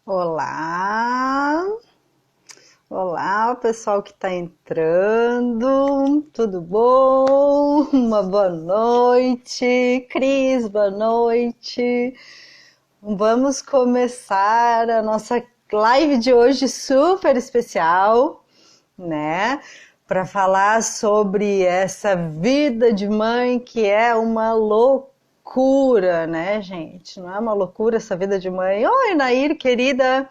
Olá, olá, o pessoal que está entrando, tudo bom? Uma boa noite, Cris, boa noite. Vamos começar a nossa live de hoje super especial, né? Para falar sobre essa vida de mãe que é uma loucura, né, gente? Não é uma loucura essa vida de mãe? Oi, Nair, querida.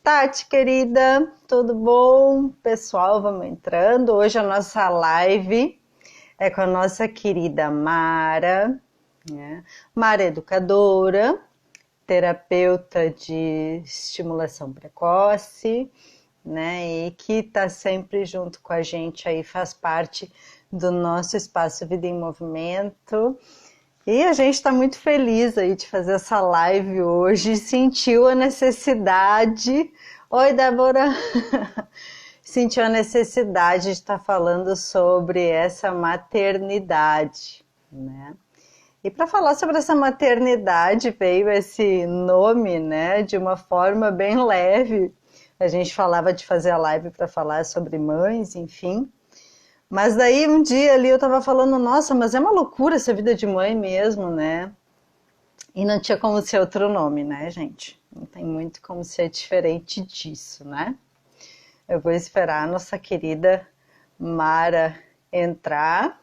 Tati, querida, tudo bom? Pessoal, vamos entrando. Hoje a nossa live é com a nossa querida Mara, né? Mara é educadora, terapeuta de estimulação precoce, né? E que está sempre junto com a gente aí, faz parte do nosso espaço Vida em Movimento. E a gente está muito feliz aí de fazer essa live hoje, sentiu a necessidade. Oi, Débora! Sentiu a necessidade de estar falando sobre essa maternidade, né? E para falar sobre essa maternidade veio esse nome, né, de uma forma bem leve. A gente falava de fazer a live para falar sobre mães, enfim. Mas daí um dia ali eu tava falando, nossa, mas é uma loucura essa vida de mãe mesmo, né? E não tinha como ser outro nome, né, gente? Não tem muito como ser diferente disso, né? Eu vou esperar a nossa querida Mara entrar.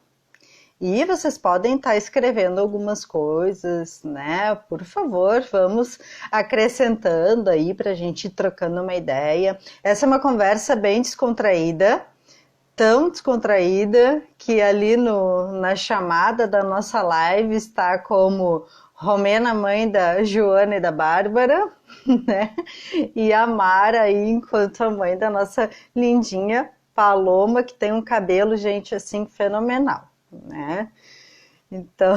E vocês podem estar escrevendo algumas coisas, né? Por favor, vamos acrescentando aí para a gente ir trocando uma ideia. Essa é uma conversa bem descontraída, tão descontraída que ali na chamada da nossa live está como Romena, mãe da Joana e da Bárbara, né? E a Mara aí enquanto a mãe da nossa lindinha Paloma, que tem um cabelo, gente, assim, fenomenal, né? Então,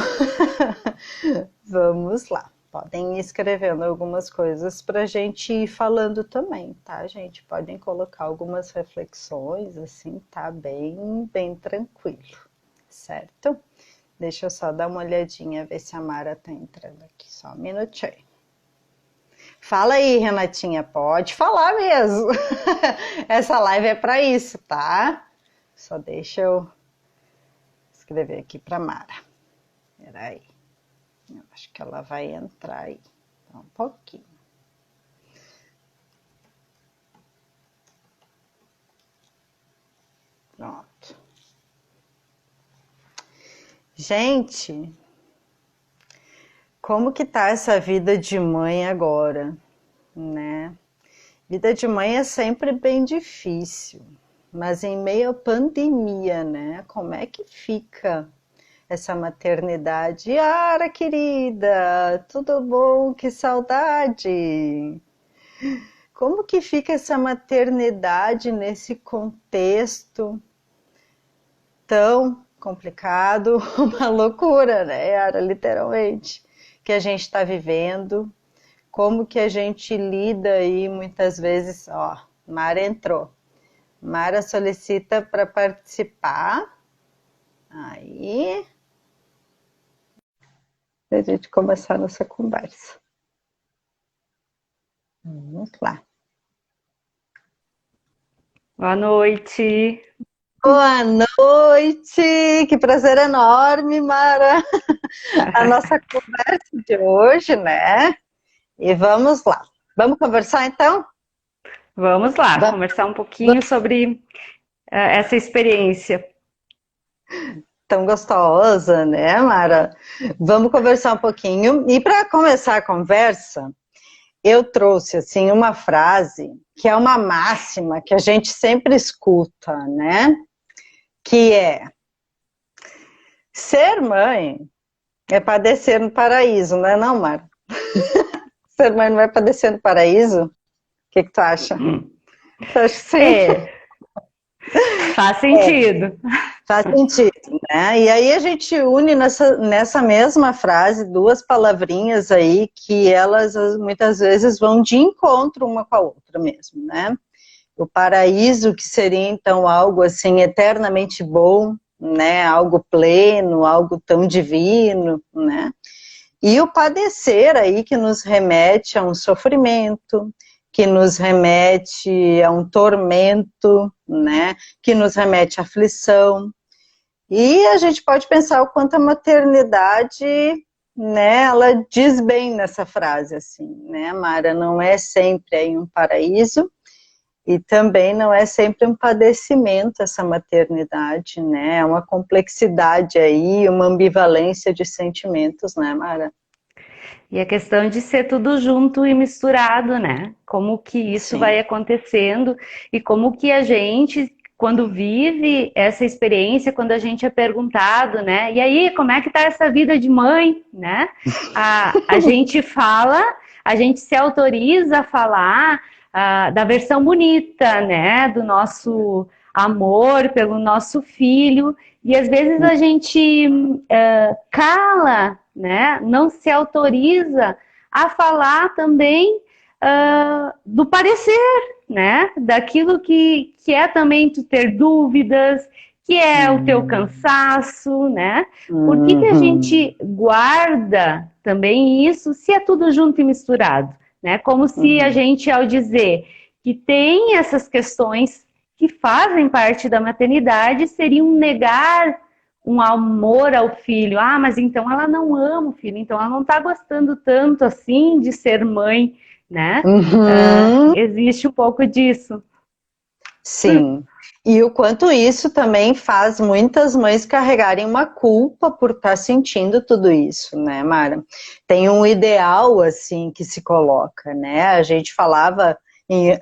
vamos lá. Podem ir escrevendo algumas coisas para a gente ir falando também, tá, gente? Podem colocar algumas reflexões, assim, tá bem tranquilo, certo? Deixa eu só dar uma olhadinha, ver se a Mara tá entrando aqui, só um minutinho. Fala aí, Renatinha, pode falar mesmo. Essa live é para isso, tá? Só deixa eu escrever aqui para Mara. Peraí. Eu acho que ela vai entrar aí. Um pouquinho. Pronto. Gente, como que tá essa vida de mãe agora, né? Vida de mãe é sempre bem difícil, mas em meio à pandemia, né? Como é que fica essa maternidade? Yara, querida, tudo bom? Que saudade! Como que fica essa maternidade nesse contexto tão complicado, uma loucura, né, Yara, literalmente, que a gente está vivendo, como que a gente lida aí muitas vezes, ó, Mara entrou, Mara solicita para participar, aí, para a gente começar a nossa conversa. Vamos lá. Boa noite. Boa noite, que prazer enorme, Mara, a nossa conversa de hoje, né? E vamos lá. Vamos conversar então? Vamos lá, Vamos. conversar um pouquinho sobre essa experiência. Tão gostosa, né, Mara? Vamos conversar um pouquinho. E para começar a conversa, eu trouxe assim uma frase que é uma máxima que a gente sempre escuta, né? Que é: ser mãe é padecer no paraíso, não é não, Mara? Ser mãe não é padecer no paraíso? O que tu acha? Tu acha que sim? É, faz sentido. Faz sentido, né? E aí a gente une nessa mesma frase duas palavrinhas aí que elas muitas vezes vão de encontro uma com a outra mesmo, né? O paraíso, que seria então algo assim eternamente bom, né? Algo pleno, algo tão divino, né? E o padecer aí que nos remete a um sofrimento, que nos remete a um tormento, né? Que nos remete à aflição. E a gente pode pensar o quanto a maternidade, né, ela diz bem nessa frase, assim, né, Mara? Não é sempre aí um paraíso, e também não é sempre um padecimento essa maternidade, né? É uma complexidade aí, uma ambivalência de sentimentos, né, Mara? E a questão de ser tudo junto e misturado, né? Como que isso vai Sim. acontecendo e como que a gente, quando vive essa experiência, quando a gente é perguntado, né? E aí, como é que tá essa vida de mãe, né? A gente fala, a gente se autoriza a falar da versão bonita, né? Do nosso amor pelo nosso filho. E às vezes a gente cala, né? Não se autoriza a falar também do parecer, né? Daquilo que é também tu ter dúvidas, que é o teu cansaço, né? Por que a Uhum. gente guarda também isso se é tudo junto e misturado, né? Como se a Uhum. gente, ao dizer que tem essas questões que fazem parte da maternidade, seria um negar um amor ao filho. Ah, mas então ela não ama o filho, então ela não está gostando tanto assim de ser mãe, né? Uhum. Existe um pouco disso. Sim. E o quanto isso também faz muitas mães carregarem uma culpa por estar sentindo tudo isso, né, Mara? Tem um ideal, assim, que se coloca, né? A gente falava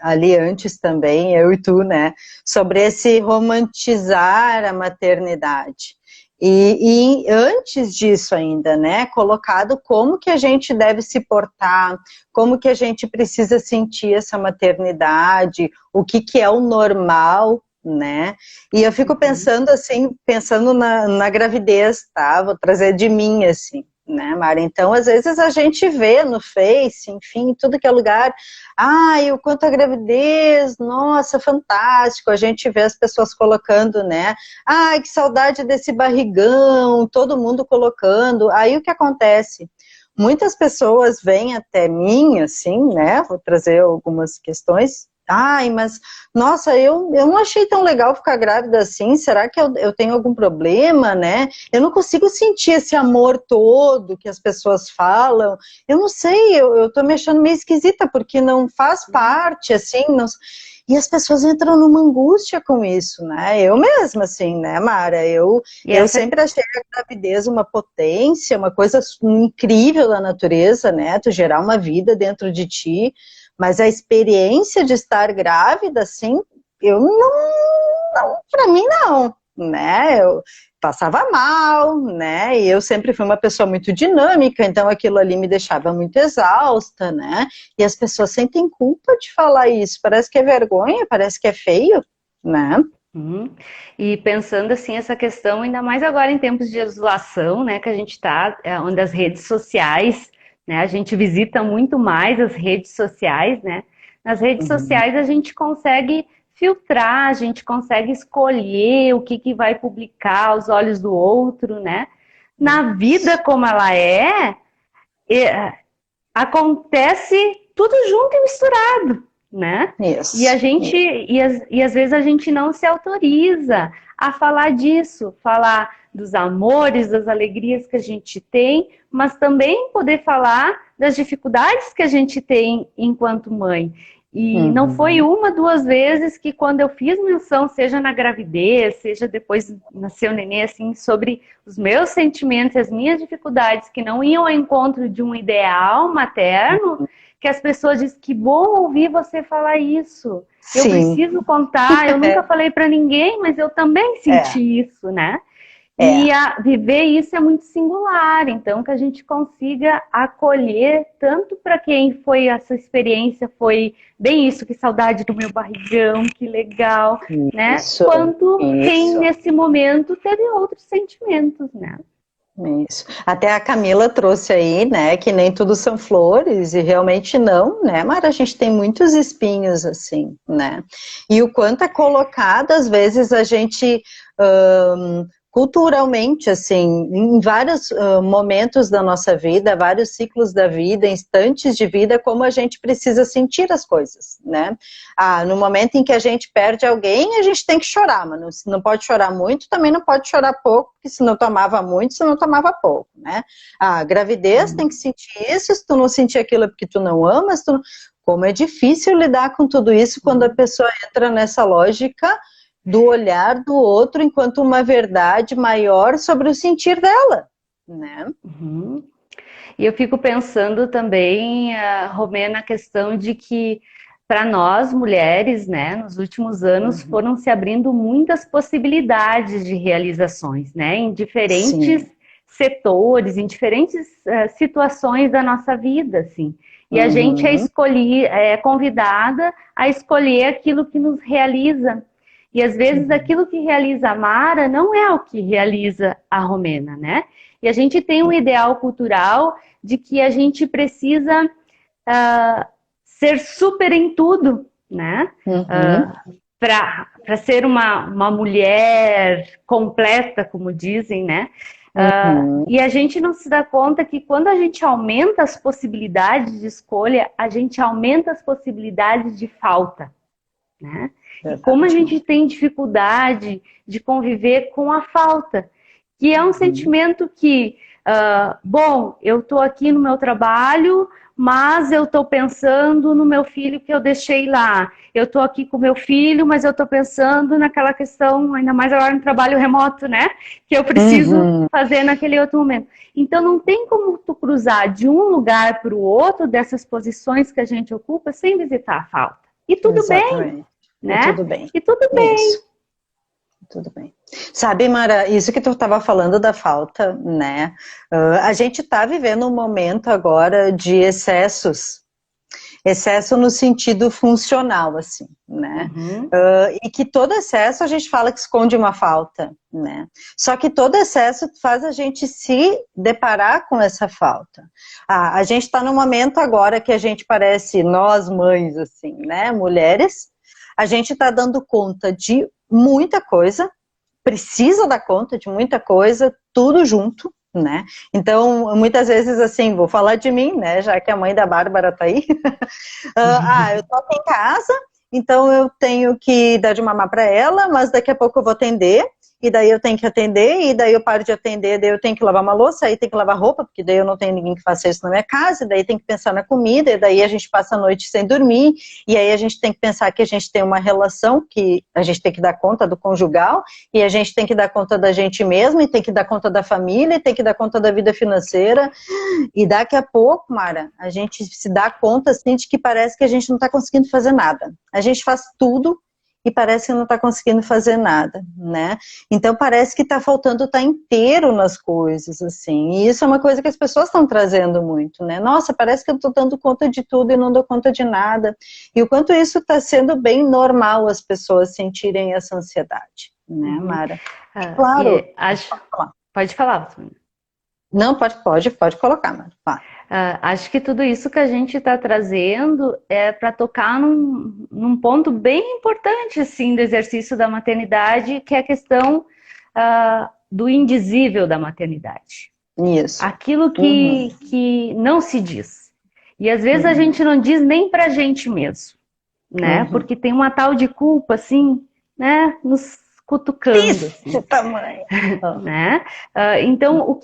ali antes também, eu e tu, né, sobre esse romantizar a maternidade. E antes disso ainda, né, colocado como que a gente deve se portar, como que a gente precisa sentir essa maternidade, o que que é o normal, né? E eu fico Uhum. pensando assim, pensando na gravidez, tá? Vou trazer de mim, assim, né, Mara? Então, às vezes a gente vê no Face, enfim, em tudo que é lugar, ai, o quanto a gravidez, nossa, fantástico, a gente vê as pessoas colocando, né? Ai, que saudade desse barrigão, todo mundo colocando. Aí o que acontece? Muitas pessoas vêm até mim, assim, né? Vou trazer algumas questões. Ai, mas, nossa, eu não achei tão legal ficar grávida assim. Será que eu tenho algum problema, né? Eu não consigo sentir esse amor todo que as pessoas falam. Eu não sei, eu tô me achando meio esquisita, porque não faz parte, assim, não... E as pessoas entram numa angústia com isso, né? Eu mesma, assim, né, Mara? E Eu essa sempre achei a gravidez uma potência, uma coisa incrível da natureza, né? Tu gerar uma vida dentro de ti, mas a experiência de estar grávida, assim, eu não, para mim não, né? Eu passava mal, né? E eu sempre fui uma pessoa muito dinâmica, então aquilo ali me deixava muito exausta, né? E as pessoas sentem culpa de falar isso, parece que é vergonha, parece que é feio, né? Uhum. E pensando assim, essa questão, ainda mais agora em tempos de isolação, né, que a gente está, onde as redes sociais, né, a gente visita muito mais as redes sociais, né, nas redes Uhum. sociais a gente consegue filtrar, a gente consegue escolher o que vai publicar aos olhos do outro, né, na vida como ela é, acontece tudo junto e misturado, né? E a Isso, gente, isso. e às vezes a gente não se autoriza a falar disso, falar dos amores, das alegrias que a gente tem, mas também poder falar das dificuldades que a gente tem enquanto mãe. E não foi Uhum. uma, duas vezes que quando eu fiz menção, seja na gravidez, seja depois nasceu o nenê, assim, sobre os meus sentimentos, as minhas dificuldades, que não iam ao encontro de um ideal materno, que as pessoas dizem que bom ouvir você falar isso. Eu Sim, preciso contar, eu nunca falei para ninguém, mas eu também é, senti isso, né? é. E viver isso é muito singular, então que a gente consiga acolher tanto para quem foi essa experiência, foi bem isso, que saudade do meu barrigão, que legal, né? Isso, Quanto quem isso. nesse momento teve outros sentimentos, né? Isso. Até a Camila trouxe aí, né, que nem tudo são flores, e realmente não, né, mas a gente tem muitos espinhos, assim, né, e o quanto é colocado, às vezes, a gente culturalmente, assim, em vários momentos da nossa vida, vários ciclos da vida, instantes de vida, como a gente precisa sentir as coisas, né? No momento em que a gente perde alguém, a gente tem que chorar, mas não pode chorar muito, também não pode chorar pouco, porque se não tomava muito, se não tomava pouco, né? A gravidez tem que sentir isso, se tu não sentir aquilo é porque tu não amas, como é difícil lidar com tudo isso quando a pessoa entra nessa lógica do olhar do outro enquanto uma verdade maior sobre o sentir dela, né? Uhum. E eu fico pensando também, Romê, na questão de que para nós mulheres, né, nos últimos anos foram se abrindo muitas possibilidades de realizações, né, em diferentes Sim. setores, em diferentes situações da nossa vida, assim. E a gente é convidada a escolher aquilo que nos realiza. E às vezes aquilo que realiza a Mara não é o que realiza a Romena, né? E a gente tem um ideal cultural de que a gente precisa ser super em tudo, né? Para ser uma mulher completa, como dizem, né? E a gente não se dá conta que quando a gente aumenta as possibilidades de escolha, a gente aumenta as possibilidades de falta, né? E como a gente tem dificuldade de conviver com a falta, que é um sentimento que, bom, eu estou aqui no meu trabalho, mas eu estou pensando no meu filho que eu deixei lá. Eu estou aqui com meu filho, mas eu estou pensando naquela questão, ainda mais agora no trabalho remoto, né? Que eu preciso fazer naquele outro momento. Então não tem como tu cruzar de um lugar para o outro dessas posições que a gente ocupa sem visitar a falta. E tudo bem, né? E tudo bem. E tudo bem. Isso. Tudo bem. Sabe, Mara, isso que tu estava falando da falta, né? A gente está vivendo um momento agora de excessos. Excesso no sentido funcional, assim, né? E que todo excesso a gente fala que esconde uma falta, né? Só que todo excesso faz a gente se deparar com essa falta. A gente está num momento agora que a gente parece, nós mães, assim, né? Mulheres, a gente está dando conta de muita coisa, precisa dar conta de muita coisa, tudo junto, né? Então, muitas vezes, assim, vou falar de mim, né? Já que a mãe da Bárbara tá aí. Eu tô aqui em casa, então eu tenho que dar de mamar para ela, mas daqui a pouco eu vou atender, e daí eu tenho que atender, e daí eu paro de atender, daí eu tenho que lavar uma louça, aí tem que lavar roupa, porque daí eu não tenho ninguém que faça isso na minha casa, e daí tem que pensar na comida, e daí a gente passa a noite sem dormir, e aí a gente tem que pensar que a gente tem uma relação que a gente tem que dar conta do conjugal, e a gente tem que dar conta da gente mesmo, e tem que dar conta da família, e tem que dar conta da vida financeira, e daqui a pouco, Mara, a gente se dá conta, assim, de que parece que a gente não está conseguindo fazer nada. A gente faz tudo, e parece que não está conseguindo fazer nada, né? Então parece que está faltando estar inteiro nas coisas, assim, e isso é uma coisa que as pessoas estão trazendo muito, né? Nossa, parece que eu estou dando conta de tudo e não dou conta de nada, e o quanto isso está sendo bem normal as pessoas sentirem essa ansiedade, né, Mara? E claro, pode falar. Não, pode colocar, Mara. Acho que tudo isso que a gente está trazendo é para tocar num ponto bem importante, assim, do exercício da maternidade, que é a questão do indizível da maternidade. Isso. Aquilo que não se diz. E às vezes a gente não diz nem para a gente mesmo, né? Porque tem uma tal de culpa, assim, né? Nos cutucando. Desse tamanho. Né? Então,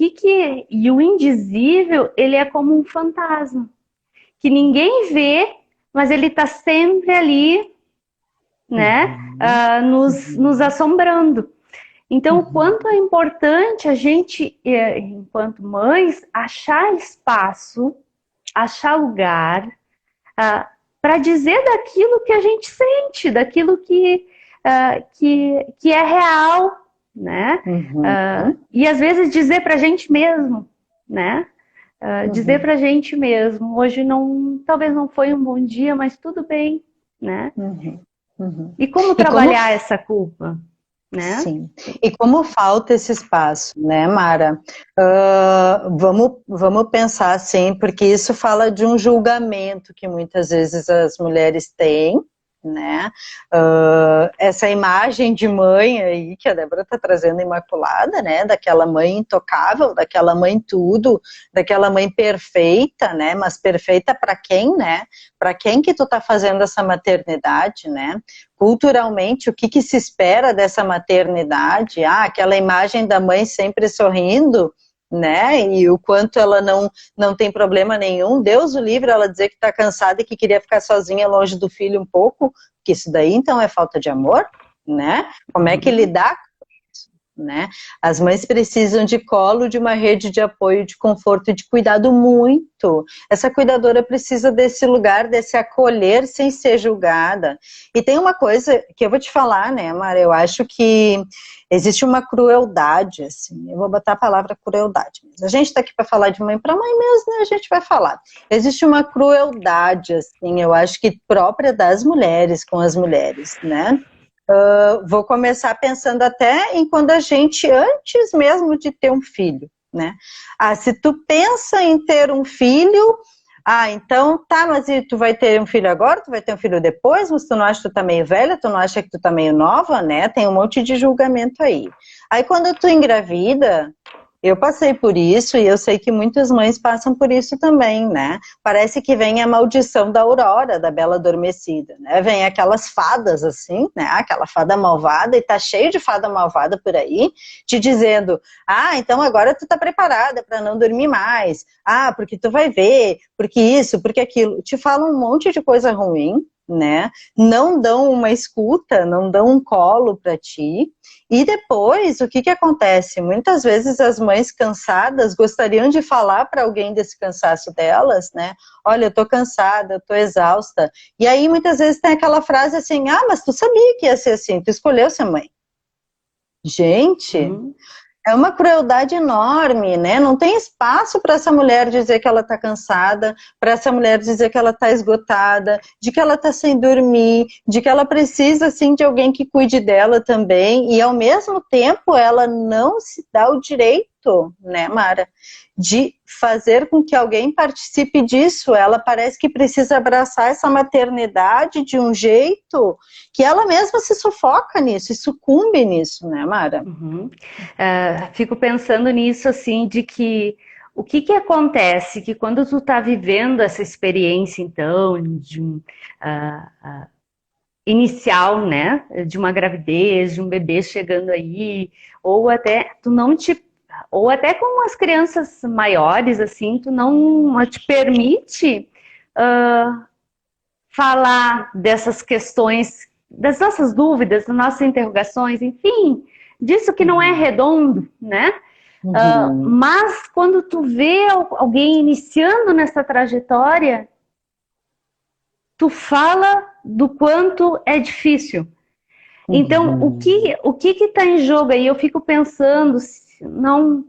e o indizível, ele é como um fantasma, que ninguém vê, mas ele está sempre ali, né? Nos assombrando. Então, o quanto é importante a gente, enquanto mães, achar espaço, achar lugar, para dizer daquilo que a gente sente, daquilo que é real, né? E às vezes dizer pra gente mesmo, né? Dizer pra gente mesmo, hoje talvez não foi um bom dia, mas tudo bem, né? E como trabalhar essa culpa, né? Sim. E como falta esse espaço, né, Mara? Vamos pensar assim, porque isso fala de um julgamento que muitas vezes as mulheres têm, né? Essa imagem de mãe aí que a Débora está trazendo imaculada, né? Daquela mãe intocável, daquela mãe tudo, daquela mãe perfeita, né? Mas perfeita para quem, né? Para quem que tu tá fazendo essa maternidade, né? Culturalmente, o que que se espera dessa maternidade? Aquela imagem da mãe sempre sorrindo, né? E o quanto ela não tem problema nenhum. Deus o livre ela dizer que está cansada e que queria ficar sozinha longe do filho um pouco, porque isso daí então é falta de amor, né? Como é que lidar com isso, né? As mães precisam de colo, de uma rede de apoio, de conforto e de cuidado muito. Essa cuidadora precisa desse lugar, desse acolher sem ser julgada. E tem uma coisa que eu vou te falar, né, Mara? Eu acho que existe uma crueldade, assim, eu vou botar a palavra crueldade. A gente está aqui para falar de mãe para mãe mesmo, né? A gente vai falar. Existe uma crueldade, assim, eu acho que própria das mulheres com as mulheres, né? Vou começar pensando até em quando a gente, antes mesmo de ter um filho, né? Se tu pensa em ter um filho, então tá, mas e tu vai ter um filho agora, tu vai ter um filho depois, mas tu não acha que tu tá meio velha, tu não acha que tu tá meio nova, né? Tem um monte de julgamento aí. Aí quando tu engravida, eu passei por isso e eu sei que muitas mães passam por isso também, né? Parece que vem a maldição da Aurora, da Bela Adormecida, né? Vem aquelas fadas assim, né? Aquela fada malvada, e tá cheio de fada malvada por aí, te dizendo, então agora tu tá preparada para não dormir mais, porque tu vai ver, porque isso, porque aquilo. Te falam um monte de coisa ruim, né? Não dão uma escuta, não dão um colo para ti. E depois, o que acontece? Muitas vezes as mães cansadas gostariam de falar para alguém desse cansaço delas, né? Olha, eu tô cansada, eu tô exausta. E aí muitas vezes tem aquela frase assim, mas tu sabia que ia ser assim, tu escolheu ser mãe. Gente, é uma crueldade enorme, né? Não tem espaço para essa mulher dizer que ela está cansada, para essa mulher dizer que ela está esgotada, de que ela está sem dormir, de que ela precisa, assim, de alguém que cuide dela também, e ao mesmo tempo ela não se dá o direito, né, Mara, de fazer com que alguém participe disso. Ela parece que precisa abraçar essa maternidade de um jeito que ela mesma se sufoca nisso, e sucumbe nisso, né, Mara? Fico pensando nisso, assim, de que o que acontece que quando tu tá vivendo essa experiência, então, de inicial, né, de uma gravidez, de um bebê chegando aí, ou até ou até com as crianças maiores, assim, tu não te permite falar dessas questões, das nossas dúvidas, das nossas interrogações, enfim, disso que não é redondo, né? Mas quando tu vê alguém iniciando nessa trajetória, tu fala do quanto é difícil. Então, o que está em jogo aí? Eu fico pensando, não,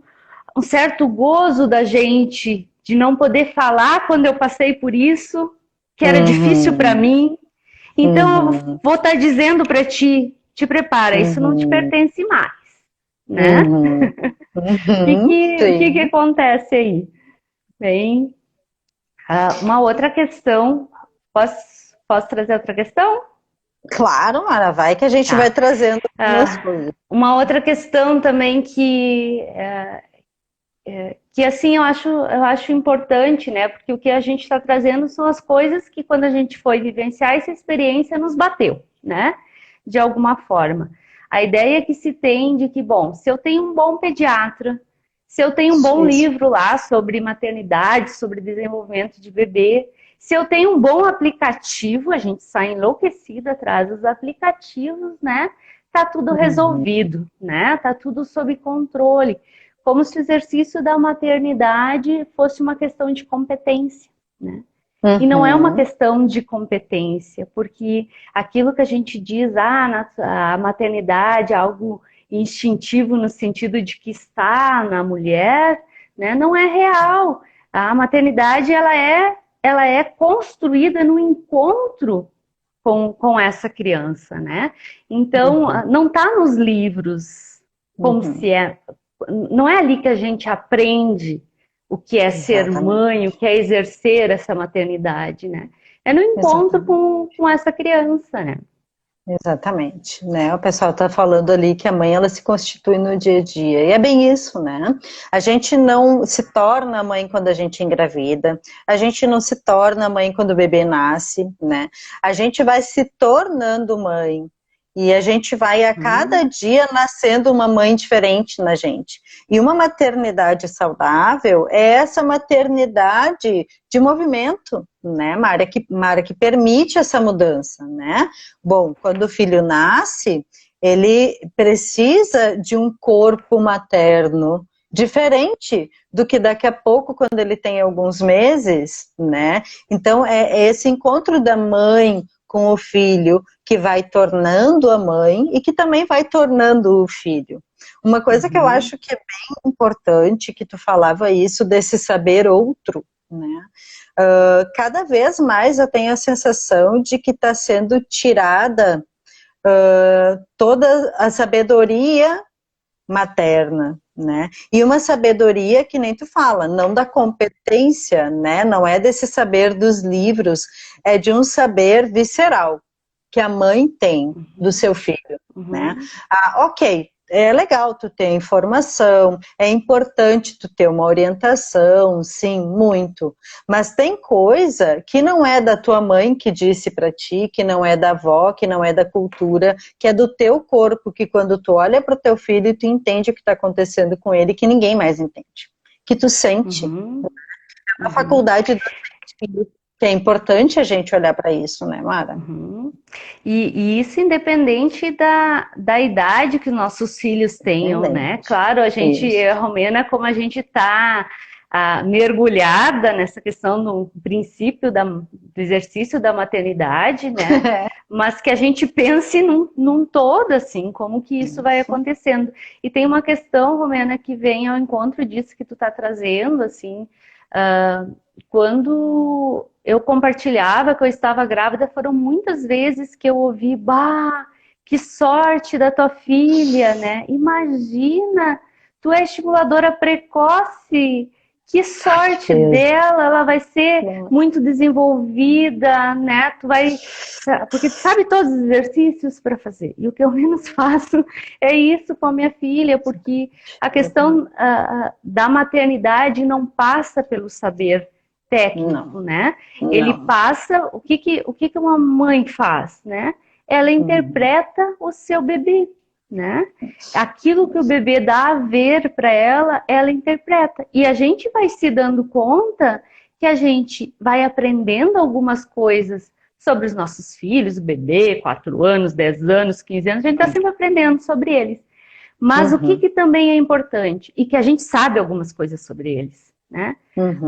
um certo gozo da gente de não poder falar quando eu passei por isso, que era difícil para mim. Então, eu vou estar dizendo para ti, te prepara, isso não te pertence mais, né? O que acontece aí? Bem, uma outra questão, posso trazer outra questão? Claro, Mara, vai que a gente vai trazendo algumas coisas. Uma outra questão também que assim eu acho importante, né? Porque o que a gente está trazendo são as coisas que quando a gente foi vivenciar essa experiência nos bateu, né? De alguma forma. A ideia que se tem de que, bom, se eu tenho um bom pediatra, se eu tenho um bom livro lá sobre maternidade, sobre desenvolvimento de bebê, se eu tenho um bom aplicativo, a gente sai enlouquecida atrás dos aplicativos, né? Tá tudo resolvido, né? Tá tudo sob controle. Como se o exercício da maternidade fosse uma questão de competência, né? E não é uma questão de competência, porque aquilo que a gente diz, a maternidade é algo instintivo no sentido de que está na mulher, né? Não é real. A maternidade ela é construída no encontro com essa criança, né? Então, não está nos livros como se é. Não é ali que a gente aprende o que é ser mãe, o que é exercer essa maternidade, né? é no encontro Exatamente. com essa criança, né? Exatamente, né? O pessoal está falando ali que a mãe ela se constitui no dia a dia, e é bem isso, né? A gente não se torna mãe quando a gente engravida, a gente não se torna mãe quando o bebê nasce, né? A gente vai se tornando mãe, e a gente vai a cada Uhum, dia nascendo uma mãe diferente na gente. E uma maternidade saudável é essa maternidade de movimento, né, Mara, que permite essa mudança, né? Bom, quando o filho nasce, ele precisa de um corpo materno diferente do que daqui a pouco, quando ele tem alguns meses, né? Então, é esse encontro da mãe com o filho que vai tornando a mãe e que também vai tornando o filho. Uma coisa que eu uhum, acho que é bem importante, que tu falava isso, desse saber outro, né? Cada vez mais eu tenho a sensação de que está sendo tirada toda a sabedoria materna, né? E uma sabedoria que nem tu fala, não da competência, né? Não é desse saber dos livros, é de um saber visceral que a mãe tem do uhum, seu filho, né? uhum, Ah, ok, é legal tu ter informação, é importante tu ter uma orientação, sim, muito. Mas tem coisa que não é da tua mãe que disse para ti, que não é da avó, que não é da cultura, que é do teu corpo, que quando tu olha para o teu filho, tu entende o que está acontecendo com ele, que ninguém mais entende. Que tu sente. uhum, A uhum, faculdade do filho, que é importante a gente olhar para isso, né, Mara? uhum. E isso independente da idade que nossos filhos tenham, né? Excelente. Claro, a gente, Isso. Romena, como a gente está mergulhada nessa questão do princípio do exercício da maternidade, né? Mas que a gente pense num todo, assim, como que isso vai Isso. acontecendo. E tem uma questão, Romena, que vem ao encontro disso que tu está trazendo, assim, quando eu compartilhava que eu estava grávida, foram muitas vezes que eu ouvi, bah, que sorte da tua filha, né? Imagina, tu é estimuladora precoce, que sorte dela, ela vai ser muito desenvolvida, né? Tu vai, porque tu sabe todos os exercícios para fazer. E o que eu menos faço é isso com a minha filha, porque a questão da maternidade não passa pelo saber técnico, Não, né? Ele não. passa, o que uma mãe faz, né? Ela Uhum. interpreta o seu bebê, né? Aquilo que o bebê dá a ver para ela, ela interpreta. E a gente vai se dando conta que a gente vai aprendendo algumas coisas sobre os nossos filhos, o bebê, 4 anos, 10 anos, 15 anos, a gente está sempre aprendendo sobre eles. Mas o que, Uhum. que também é importante? E que a gente sabe algumas coisas sobre eles, né?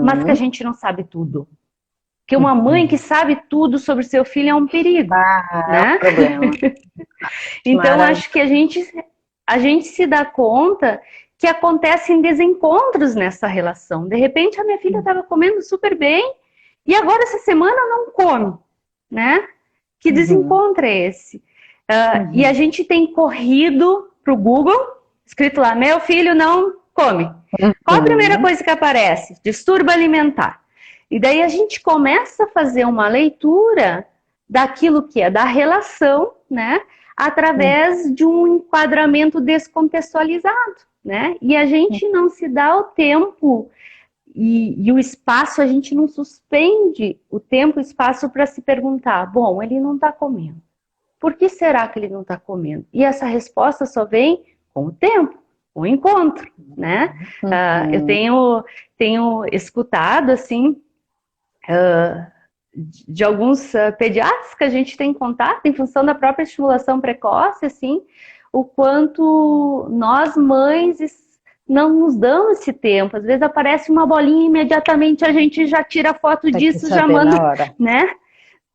Mas que a Uhum. gente não sabe tudo. Que uma mãe que Uhum. sabe tudo sobre seu filho é um perigo, Ah, é um né? problema. Então Mara, acho que a gente se dá conta que acontecem desencontros nessa relação. De repente a minha filha estava comendo super bem e agora essa semana não come, né? Que uhum. desencontro é esse? E a Uhum. gente tem corrido para o Google, escrito lá, meu filho não come. Qual a primeira Uhum. coisa que aparece? Distúrbio alimentar. E daí a gente começa a fazer uma leitura daquilo que é da relação, né? Através de um enquadramento descontextualizado, né? E a gente não se dá o tempo e o espaço, a gente não suspende o tempo e o espaço para se perguntar, bom, ele não está comendo. Por que será que ele não está comendo? E essa resposta só vem com o tempo, com o encontro, né? Eu Uhum. tenho escutado, assim, de alguns pediatras que a gente tem contato, em função da própria estimulação precoce, assim, o quanto nós mães não nos damos esse tempo. Às vezes aparece uma bolinha e imediatamente a gente já tira foto Tem que disso, já saber manda, na hora. né?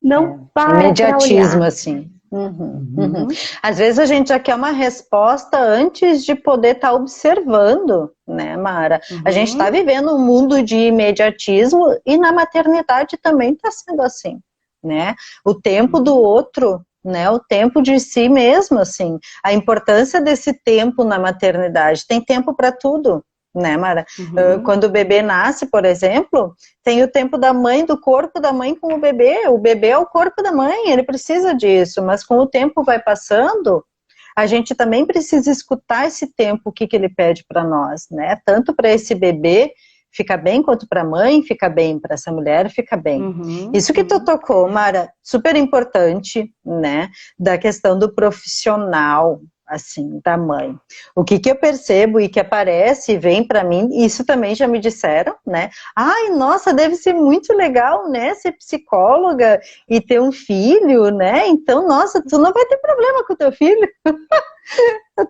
Não para Imediatismo, olhar. assim. Uhum. Uhum. Uhum, Às vezes a gente já quer uma resposta antes de poder estar observando, né, Mara? A gente está uhum, vivendo um mundo de imediatismo e na maternidade também está sendo assim, né? O tempo do uhum. outro, né? O tempo de si mesmo, assim. A importância desse tempo na maternidade. Tem tempo para tudo. né, Mara? Uhum. Quando o bebê nasce, por exemplo, tem o tempo da mãe, do corpo da mãe com o bebê é o corpo da mãe, ele precisa disso, mas com o tempo vai passando, a gente também precisa escutar esse tempo, o que ele pede para nós, né? Tanto para esse bebê ficar bem, quanto para a mãe ficar bem, para essa mulher ficar bem. Uhum. Isso que tu tocou, Mara, super importante, né? Da questão do profissional, assim, da mãe. O que eu percebo e que aparece e vem para mim, isso também já me disseram, né? Ai, nossa, deve ser muito legal, né? Ser psicóloga e ter um filho, né? Então, nossa, tu não vai ter problema com o teu filho.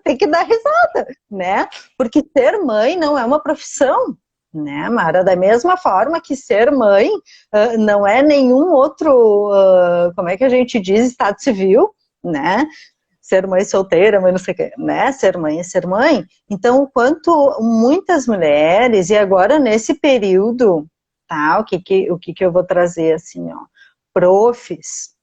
Tem que dar risada, né? Porque ser mãe não é uma profissão, né, Mara? Da mesma forma que ser mãe não é nenhum outro, como é que a gente diz, estado civil, né? Ser mãe solteira, mãe não sei o quê, né? Ser mãe é ser mãe. Então, quanto muitas mulheres, e agora nesse período, tá? O que eu vou trazer assim, ó, profs,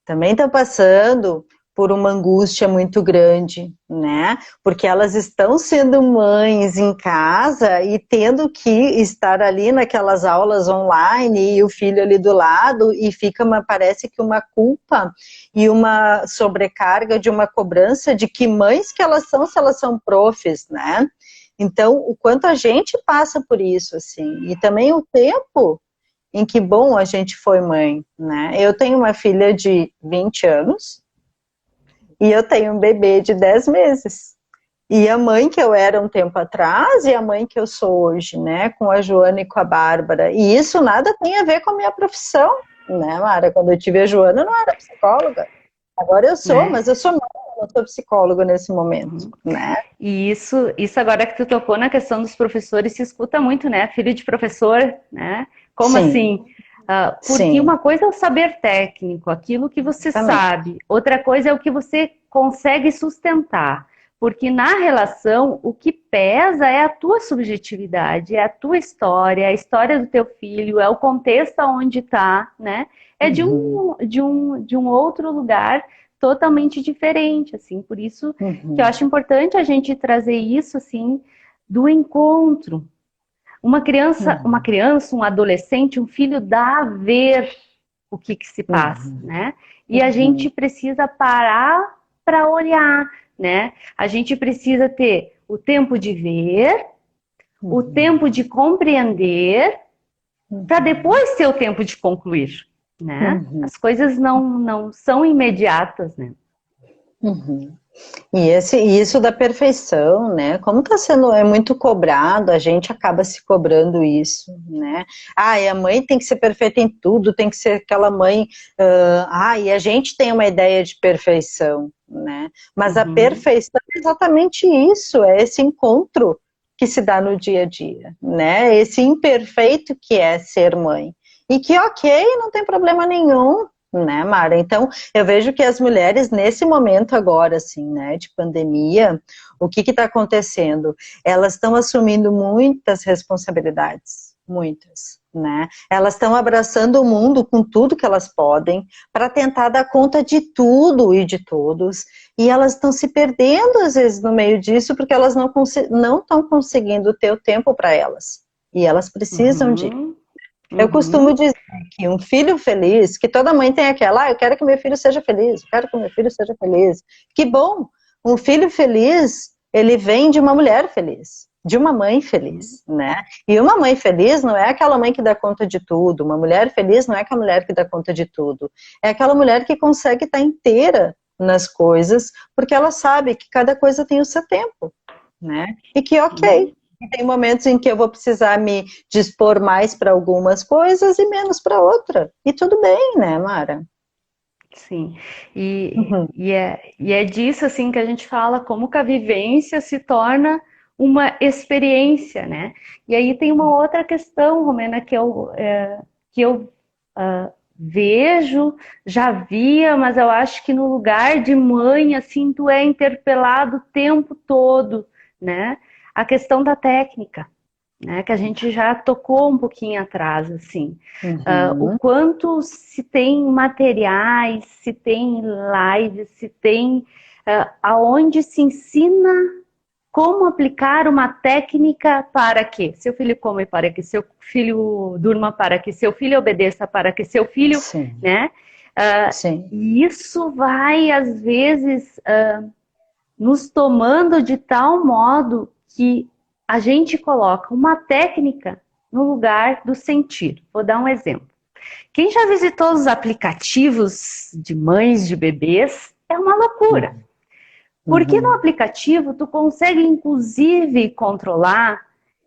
também estão passando por uma angústia muito grande, né? Porque elas estão sendo mães em casa e tendo que estar ali naquelas aulas online e o filho ali do lado e parece que uma culpa e uma sobrecarga de uma cobrança de que mães que elas são se elas são profs, né? Então, o quanto a gente passa por isso, assim, e também o tempo em que bom a gente foi mãe, né? Eu tenho uma filha de 20 anos e eu tenho um bebê de 10 meses. E a mãe que eu era um tempo atrás e a mãe que eu sou hoje, né? Com a Joana e com a Bárbara. E isso nada tem a ver com a minha profissão, né, Mara? Quando eu tive a Joana, eu não era psicóloga. Agora eu sou, Né? mas eu sou mãe, eu não sou psicóloga nesse momento, Uhum. né? E isso agora que tu tocou na questão dos professores, se escuta muito, né? Filho de professor, né? Como Sim, assim? Porque sim, uma coisa é o saber técnico, aquilo que você exatamente. sabe. Outra coisa é o que você consegue sustentar. Porque na relação, o que pesa é a tua subjetividade, é a tua história, é a história do teu filho, é o contexto onde está, né? É Uhum, de um outro lugar totalmente diferente, assim. Por isso que eu uhum, acho importante a gente trazer isso, assim, do encontro. uhum, Um adolescente, um filho dá a ver o que se passa, uhum, né? E a uhum, gente precisa parar para olhar, né? A gente precisa ter o tempo de ver, o tempo uhum, de compreender, para uhum, depois ter o tempo de concluir, né? uhum. As coisas não são imediatas, né? Uhum. E isso da perfeição, né? Como está sendo, é muito cobrado, a gente acaba se cobrando isso, né? Ah, e a mãe tem que ser perfeita em tudo, tem que ser aquela mãe. E a gente tem uma ideia de perfeição, né? Mas a Uhum, perfeição é exatamente isso, é esse encontro que se dá no dia a dia, né? Esse imperfeito que é ser mãe. E que, ok, não tem problema nenhum, né, Mara? Então, eu vejo que as mulheres, nesse momento agora, assim, né, de pandemia, o que está acontecendo? Elas estão assumindo muitas responsabilidades, muitas, né? Elas estão abraçando o mundo com tudo que elas podem para tentar dar conta de tudo e de todos, e elas estão se perdendo, às vezes, no meio disso, porque elas não estão conseguindo ter o tempo para elas, e elas precisam de. uhum, Eu costumo uhum. dizer que um filho feliz, que toda mãe tem aquela, eu quero que meu filho seja feliz, eu quero que meu filho seja feliz. Que bom! Um filho feliz, ele vem de uma mulher feliz, de uma mãe feliz, né? E uma mãe feliz não é aquela mãe que dá conta de tudo, uma mulher feliz não é aquela mulher que dá conta de tudo, é aquela mulher que consegue estar inteira nas coisas, porque ela sabe que cada coisa tem o seu tempo, né? E que ok, Sim, e tem momentos em que eu vou precisar me dispor mais para algumas coisas e menos para outra. E tudo bem, né, Mara? sim. Uhum, E é disso assim que a gente fala como que a vivência se torna uma experiência, né? E aí tem uma outra questão, Romena, que eu vejo, já via, mas eu acho que no lugar de mãe, assim, tu é interpelado o tempo todo, né? A questão da técnica, né, que a gente já tocou um pouquinho atrás, assim, o uhum, quanto se tem materiais, se tem lives, se tem aonde se ensina como aplicar uma técnica para que seu filho coma, para que seu filho durma, para que seu filho obedeça, para que seu filho, Sim, né? sim. E isso vai, às vezes, nos tomando de tal modo que a gente coloca uma técnica no lugar do sentir. Vou dar um exemplo. Quem já visitou os aplicativos de mães de bebês é uma loucura. Porque no aplicativo tu consegue inclusive controlar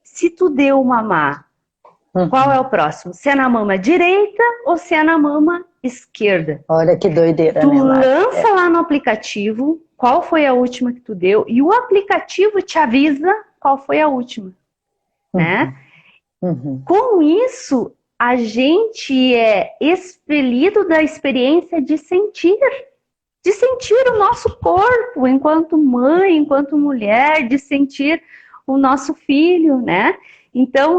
se tu deu mamar. Qual é o próximo? Se é na mama direita ou se é na mama esquerda. Olha que doideira, Tu né, Mara? lança lá no aplicativo qual foi a última que tu deu e o aplicativo te avisa qual foi a última, né? Com isso, a gente é expelido da experiência de sentir o nosso corpo enquanto mãe, enquanto mulher, de sentir o nosso filho, né? Então,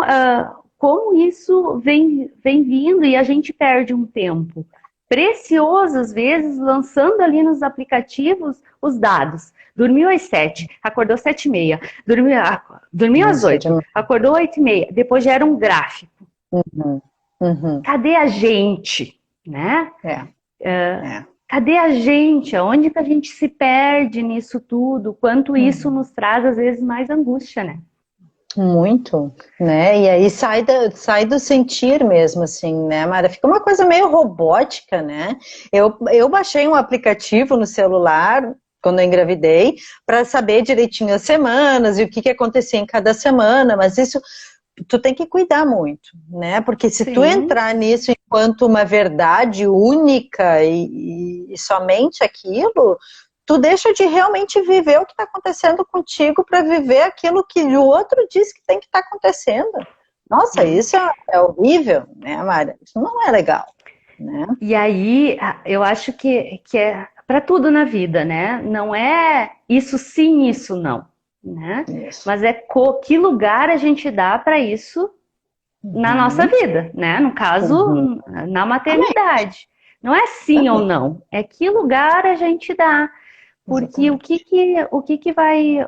como isso vem vindo e a gente perde um tempo precioso, às vezes, lançando ali nos aplicativos os dados. Dormiu às 7, acordou às 7h30, dormiu às 8, acordou às 8h30, depois já era um gráfico. Cadê a gente, né? Cadê a gente? Aonde que a gente se perde nisso tudo? Quanto isso nos traz, às vezes, mais angústia, né? Muito, né? E aí sai do sentir mesmo, assim, né, Mara? Fica uma coisa meio robótica, né? Eu baixei um aplicativo no celular quando eu engravidei para saber direitinho as semanas e o que acontecia em cada semana, mas isso tu tem que cuidar muito, né? Porque se tu entrar nisso enquanto uma verdade única e somente aquilo, tu deixa de realmente viver o que está acontecendo contigo para viver aquilo que o outro diz que tem que estar acontecendo. Nossa, isso é horrível, né, Mara? Isso não é legal, né? E aí, eu acho que é para tudo na vida, né? Não é isso sim, isso não, né? Isso. Mas é que lugar a gente dá para isso na nossa vida, né? No caso, na maternidade. Não é sim ou não, é que lugar a gente dá. Porque o que vai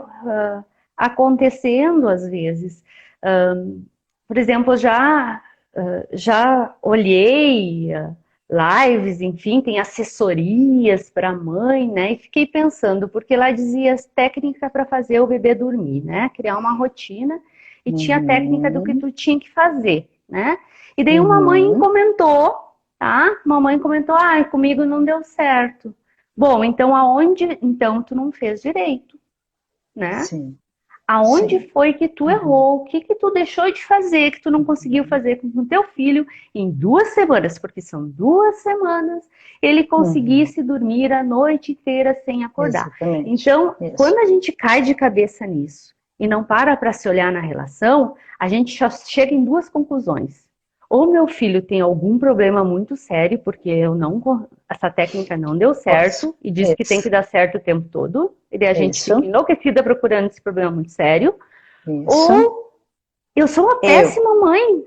acontecendo às vezes? Por exemplo, já olhei lives, enfim, tem assessorias para a mãe, né? E fiquei pensando, porque lá dizia as técnicas para fazer o bebê dormir, né? Criar uma rotina e tinha a técnica do que tu tinha que fazer, né? E daí uma mãe comentou, tá? Uma mãe comentou, comigo não deu certo. Bom, então então tu não fez direito, né? Sim. Aonde foi que tu errou? O que tu deixou de fazer que tu não conseguiu fazer com o teu filho em 2 semanas? Porque são 2 semanas ele conseguisse dormir a noite inteira sem acordar. Exatamente. Então, quando a gente cai de cabeça nisso e não para se olhar na relação, a gente só chega em 2 conclusões. Ou meu filho tem algum problema muito sério, porque essa técnica não deu certo e diz que tem que dar certo o tempo todo. E daí a gente fica enlouquecida procurando esse problema muito sério. Ou eu sou uma péssima mãe,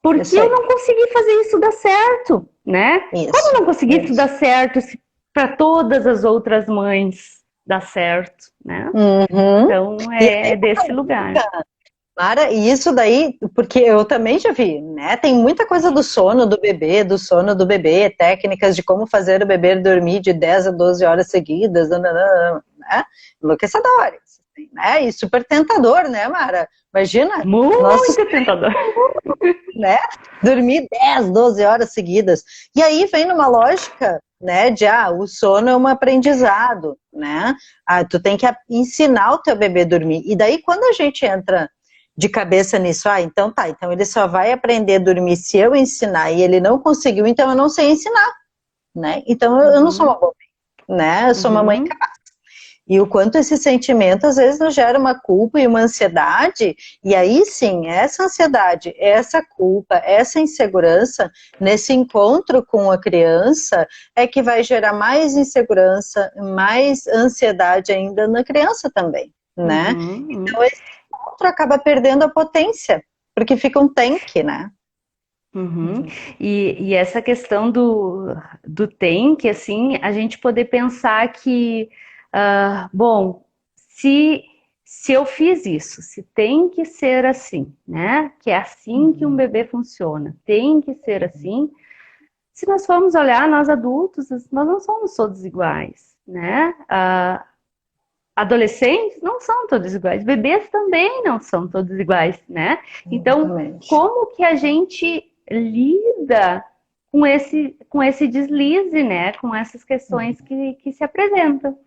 porque eu não consegui fazer isso dar certo, né? Como eu não consegui isso dar certo para todas as outras mães dar certo, né? Então é desse lugar. Mara, e isso daí, porque eu também já vi, né? Tem muita coisa do sono do bebê, técnicas de como fazer o bebê dormir de 10 a 12 horas seguidas, né? Enlouquecedor, né? E super tentador, né, Mara? Imagina. Muito tentador. Né? Dormir 10, 12 horas seguidas. E aí vem numa lógica, né, de o sono é um aprendizado, né? Tu tem que ensinar o teu bebê a dormir. E daí quando a gente entra de cabeça nisso, então ele só vai aprender a dormir se eu ensinar e ele não conseguiu, então eu não sei ensinar, né? Então eu não sou uma boa mãe, né? Eu sou uma mãe capaz. E o quanto esse sentimento às vezes nos gera uma culpa e uma ansiedade, e aí sim, essa ansiedade, essa culpa, essa insegurança, nesse encontro com a criança, é que vai gerar mais insegurança, mais ansiedade ainda na criança também, né? Então esse encontro acaba perdendo a potência, porque fica um tanque, né? E essa questão do tanque, assim, a gente poder pensar que bom, se se eu fiz isso, se tem que ser assim, né? Que é assim que um bebê funciona, tem que ser assim. Se nós formos olhar, nós adultos, nós não somos todos iguais, né? Adolescentes não são todos iguais, bebês também não são todos iguais, né? Então, Exatamente. como que a gente lida com esse deslize, né? Com essas questões que se apresentam.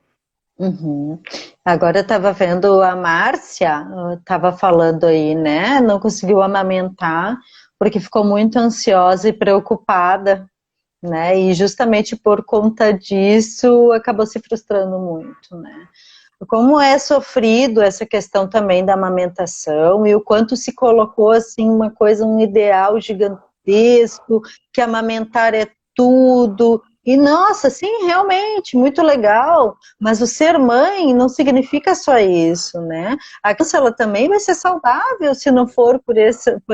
Uhum. Agora eu estava vendo a Márcia, estava falando aí, né? Não conseguiu amamentar porque ficou muito ansiosa e preocupada, né? E justamente por conta disso acabou se frustrando muito, né? Como é sofrido essa questão também da amamentação e o quanto se colocou assim uma coisa, um ideal gigantesco, que amamentar é tudo. E nossa, sim, realmente, muito legal, mas o ser mãe não significa só isso, né? A criança ela também vai ser saudável se não for por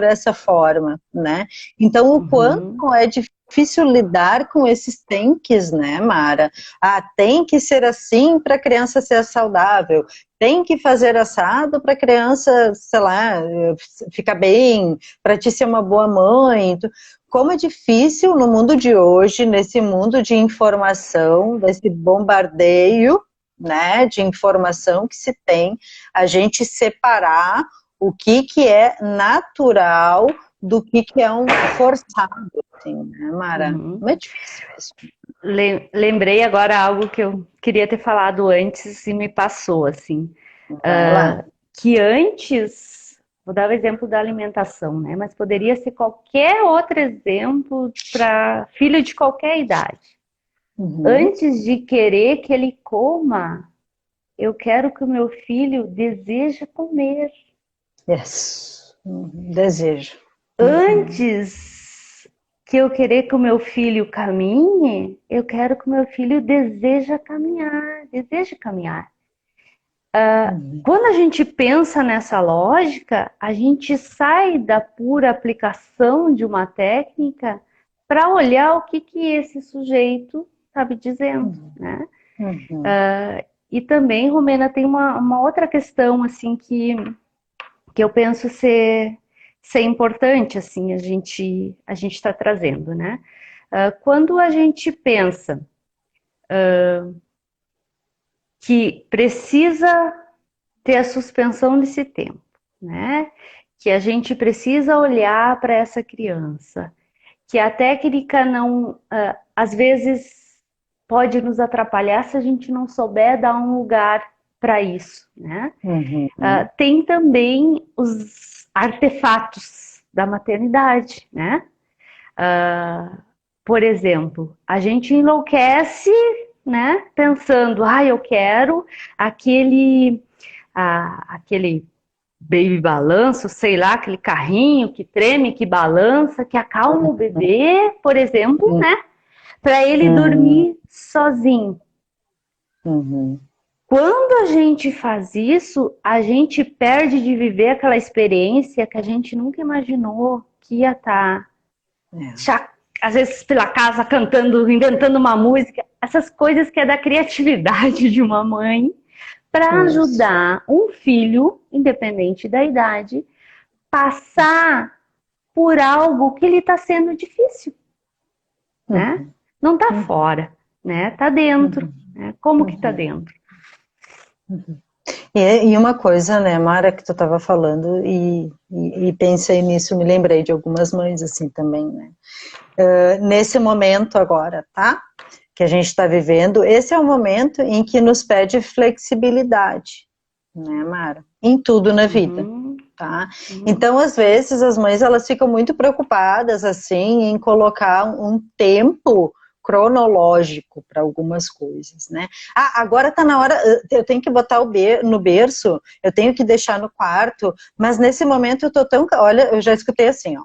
essa forma, né? Então, o quanto Uhum. é difícil lidar com esses tenques, né, Mara? Ah, tem que ser assim para a criança ser saudável, tem que fazer assado para a criança, sei lá, ficar bem, para te ser uma boa mãe. Como é difícil no mundo de hoje, nesse mundo de informação, desse bombardeio, né, de informação que se tem, a gente separar o que é natural do que é um forçado, assim, né, Mara? Uhum. Como é difícil isso. Lembrei agora algo que eu queria ter falado antes e me passou, assim. Vai lá. Que antes, vou dar o exemplo da alimentação, né? Mas poderia ser qualquer outro exemplo para filho de qualquer idade. Uhum. Antes de querer que ele coma, eu quero que o meu filho deseje comer. Yes. Desejo. Uhum. Antes que eu querer que o meu filho caminhe, eu quero que o meu filho deseje caminhar. Uhum. Quando a gente pensa nessa lógica, a gente sai da pura aplicação de uma técnica para olhar o que esse sujeito está me dizendo, né? Uhum. E também, Romena, tem uma outra questão assim que eu penso ser importante assim a gente está trazendo, né? Quando a gente pensa que precisa ter a suspensão desse tempo, né? Que a gente precisa olhar para essa criança, que a técnica não, às vezes pode nos atrapalhar se a gente não souber dar um lugar para isso, né? Uhum. Tem também os artefatos da maternidade, né? Por exemplo, a gente enlouquece, né? Pensando, eu quero aquele, aquele baby balanço, sei lá, aquele carrinho que treme, que balança, que acalma o bebê, por exemplo, né? Para ele Uhum. dormir sozinho. Uhum. Quando a gente faz isso, a gente perde de viver aquela experiência que a gente nunca imaginou que ia estar, É. às vezes pela casa cantando, inventando uma música, essas coisas que é da criatividade de uma mãe para Isso. ajudar um filho, independente da idade, passar por algo que ele está sendo difícil, né? Uhum. Não está Uhum. fora, né? Está dentro, Uhum. né? Como que está Uhum. dentro? E uma coisa, né, Mara, que tu estava falando e pensei nisso, me lembrei de algumas mães assim também, né? Nesse momento agora, tá? Que a gente está vivendo, esse é o momento em que nos pede flexibilidade, né, Mara? Em tudo na vida, Uhum, tá? uhum, Então, às vezes, as mães, elas ficam muito preocupadas, assim, em colocar um tempo cronológico para algumas coisas, né? Agora está na hora, eu tenho que botar no berço, eu tenho que deixar no quarto, mas nesse momento eu tô tão, olha, eu já escutei assim, ó,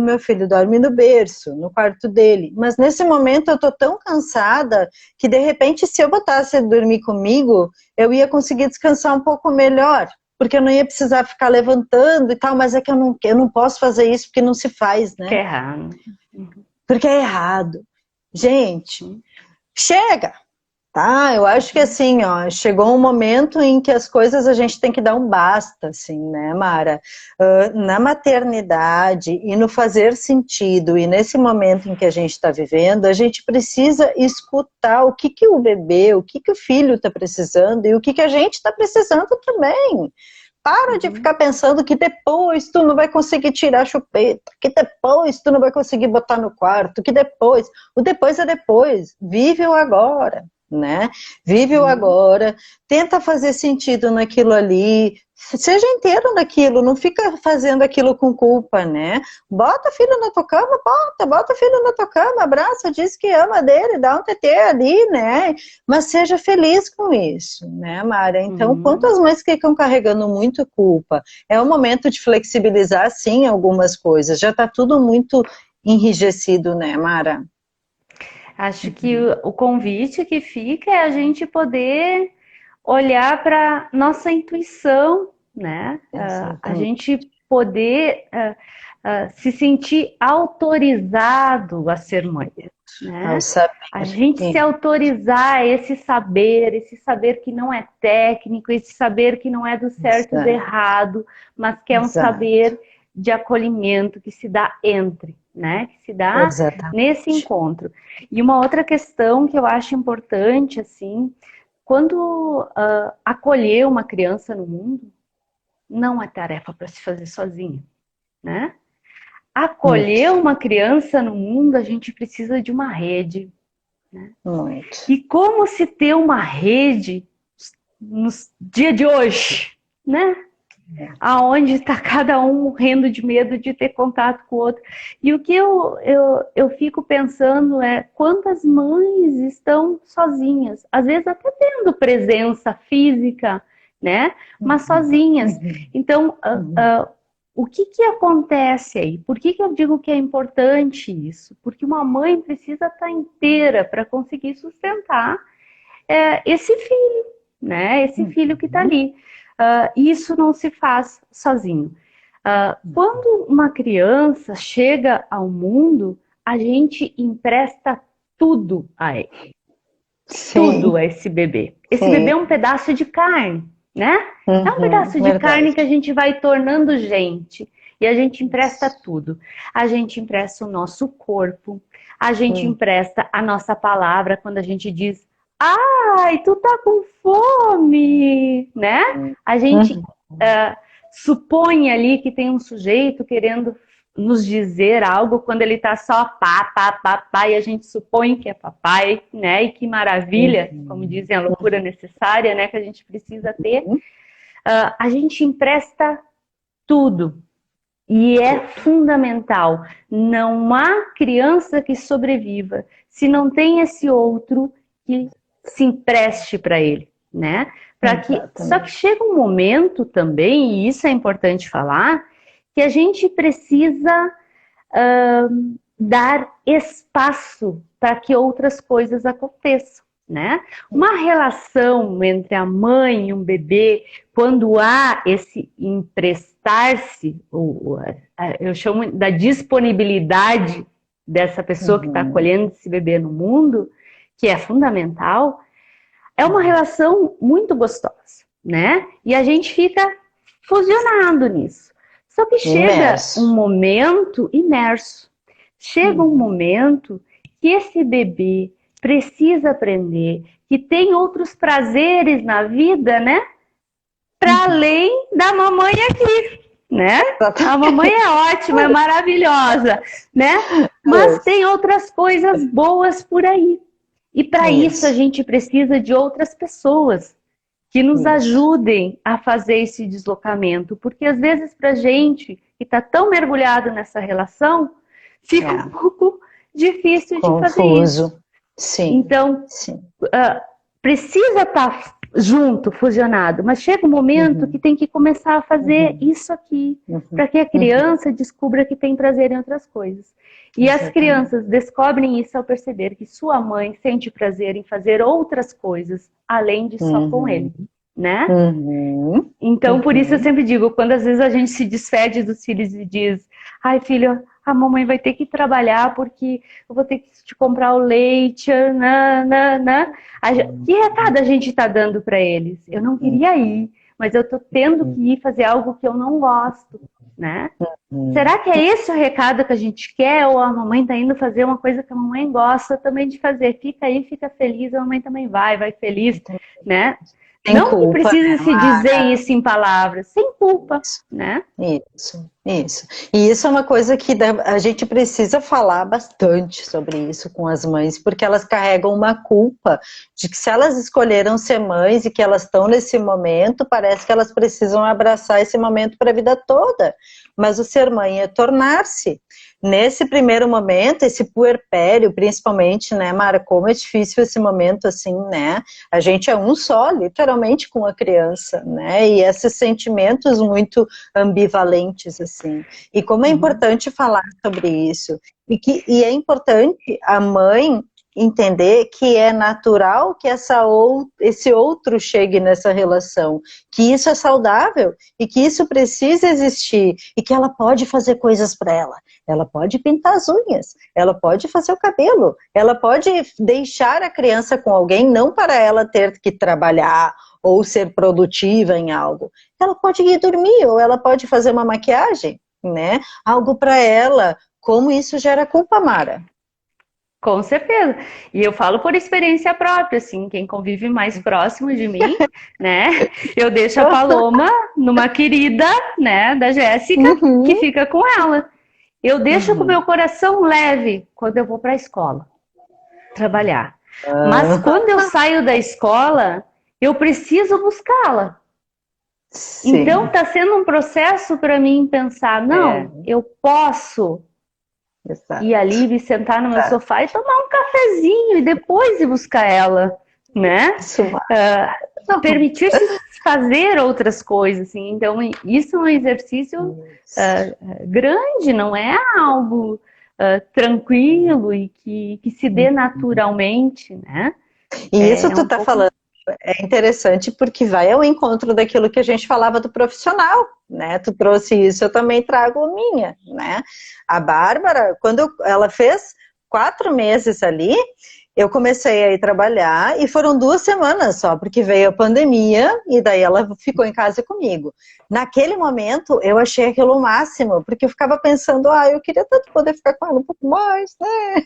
meu filho dorme no berço, no quarto dele, mas nesse momento eu tô tão cansada que de repente se eu botasse ele dormir comigo, eu ia conseguir descansar um pouco melhor, porque eu não ia precisar ficar levantando e tal, mas é que eu não posso fazer isso porque não se faz, que né? é errado. Porque é errado. Gente, Uhum, chega! Tá, eu acho que assim, ó, chegou um momento em que as coisas a gente tem que dar um basta, assim, né, Mara? Na maternidade e no fazer sentido, e nesse momento em que a gente está vivendo, a gente precisa escutar o que que o bebê, o que que o filho está precisando e o que que a gente está precisando também. Para de Uhum. ficar pensando que depois tu não vai conseguir tirar a chupeta, que depois tu não vai conseguir botar no quarto, que depois, o depois é depois, vive o agora, né? Vive o Uhum. agora, tenta fazer sentido naquilo ali, seja inteiro naquilo, não fica fazendo aquilo com culpa, né? Bota a filha na tua cama, bota a filha na tua cama, abraça, diz que ama dele, dá um tetê ali, né? Mas seja feliz com isso, né, Mara? Então, quanto Uhum. as mães que ficam carregando muito culpa, é o momento de flexibilizar, sim, algumas coisas. Já está tudo muito enrijecido, né, Mara? Acho que o convite que fica é a gente poder olhar para nossa intuição, né? A Exatamente. gente poder se sentir autorizado a ser mãe, Ao né? saber. A gente se autorizar esse saber que não é técnico, esse saber que não é do certo e do Exato. errado, mas que é um Exato. saber de acolhimento que se dá entre, né? Que se dá nesse Exatamente. encontro. E uma outra questão que eu acho importante, assim, quando acolher uma criança no mundo, não é tarefa para se fazer sozinha, né? Acolher Muito. uma criança no mundo, a gente precisa de uma rede, né? Muito. E como se ter uma rede no dia de hoje, né? Aonde está cada um morrendo de medo de ter contato com o outro. E o que eu fico pensando é quantas mães estão sozinhas, às vezes até tendo presença física, né? Mas Uhum. sozinhas. Uhum. Então, Uhum. o que que acontece aí? Por que que eu digo que é importante isso? Porque uma mãe precisa estar inteira para conseguir sustentar esse filho, né? Esse filho que está Uhum. ali. Isso não se faz sozinho. Quando uma criança chega ao mundo, a gente empresta tudo a ele, tudo Sim, a esse bebê. Esse bebê é sim. um pedaço de carne, né? É um Uhum. pedaço de carne que a Verdade. gente vai tornando gente. E a gente empresta tudo. A gente empresta o nosso corpo, a gente Uhum. empresta a nossa palavra quando a gente diz, ai, tu tá com fome, né? A gente Uhum. supõe ali que tem um sujeito querendo nos dizer algo quando ele tá só pá, pá, pá, pá, e a gente supõe que é papai, né? E que maravilha, como Uhum. dizem, a loucura necessária, né? Que a gente precisa ter. Uhum. A gente empresta tudo. E é Tudo. fundamental. Não há criança que sobreviva se não tem esse outro que se empreste para ele, né? Para que só que Exatamente. chega um momento também, e isso é importante falar, que a gente precisa dar espaço para que outras coisas aconteçam, né? Uma relação entre a mãe e um bebê, quando há esse emprestar-se, eu chamo da disponibilidade dessa pessoa que está Uhum. acolhendo esse bebê no mundo, que é fundamental, é uma relação muito gostosa, né? E a gente fica fusionado nisso. Só que chega um Imerso. momento imerso. Chega um Uhum. momento que esse bebê precisa aprender que tem outros prazeres na vida, né? Para Uhum. além da mamãe aqui, né? A mamãe Exatamente. é ótima, é maravilhosa, né? Mas tem outras coisas boas por aí. E para isso a Isso. gente precisa de outras pessoas que nos Isso. ajudem a fazer esse deslocamento, porque às vezes para a gente que está tão mergulhado nessa relação, fica um É. pouco difícil de fazer isso. Confuso. Sim. Então, Sim. precisa estar junto, fusionado, mas chega um momento que Uhum. tem que começar a fazer Uhum. isso aqui, Uhum. para que a Uhum. criança descubra que tem prazer em outras coisas. E as Exatamente. crianças descobrem isso ao perceber que sua mãe sente prazer em fazer outras coisas além de só com Uhum. ele, né? Uhum. Então, por isso eu Uhum. sempre digo, quando às vezes a gente se despede dos filhos e diz, ai filho, a mamãe vai ter que trabalhar porque eu vou ter que te comprar o leite, que recado a gente está dando para eles? Eu não queria ir, mas eu tô tendo que ir fazer algo que eu não gosto, né? Será que é esse o recado que a gente quer? Ou a mamãe está indo fazer uma coisa que a mamãe gosta também de fazer? Fica aí, fica feliz, a mamãe também vai feliz, né? Sem Não que culpa, precise né, se dizer Mara? isso em palavras, sem culpa, né? Isso, isso. E isso é uma coisa que a gente precisa falar bastante sobre isso com as mães, porque elas carregam uma culpa de que se elas escolheram ser mães e que elas estão nesse momento, parece que elas precisam abraçar esse momento para a vida toda. Mas o ser mãe é tornar-se. Nesse primeiro momento, esse puerpério, principalmente, né, Mara, como é difícil esse momento, assim, né? A gente é um só, literalmente, com a criança, né? E esses sentimentos muito ambivalentes, assim. E como é importante falar sobre isso. E é importante a mãe entender que é natural que esse outro chegue nessa relação, que isso é saudável e que isso precisa existir e que ela pode fazer coisas para ela. Ela pode pintar as unhas, ela pode fazer o cabelo, ela pode deixar a criança com alguém, não para ela ter que trabalhar ou ser produtiva em algo. Ela pode ir dormir, ou ela pode fazer uma maquiagem, né? Algo para ela. Como isso gera culpa, Mara? Com certeza. E eu falo por experiência própria, assim, quem convive mais próximo de mim, né? Eu deixo a Paloma numa querida, né, da Jéssica, que Uhum, fica com ela. Eu deixo com o uhum. meu coração leve quando eu vou para a escola trabalhar. Mas Ah, quando eu saio da escola, eu preciso buscá-la. Então sim, está sendo um processo para mim pensar, é, não, eu posso ir exato. ali, me sentar no meu sofá e tomar um cafezinho e depois ir buscar ela, né? Isso, Permitir-se fazer outras coisas, assim. Então isso é um exercício grande, não é algo tranquilo e que se dê naturalmente, né? e isso É tu um tá pouco. falando é interessante porque vai ao encontro daquilo que a gente falava do profissional, né? Tu trouxe isso, eu também trago a minha, né? A Bárbara, ela fez 4 meses ali, eu comecei a ir trabalhar e foram 2 semanas só, porque veio a pandemia e daí ela ficou em casa comigo. Naquele momento, eu achei aquilo o máximo, porque eu ficava pensando, eu queria tanto poder ficar com ela um pouco mais, né?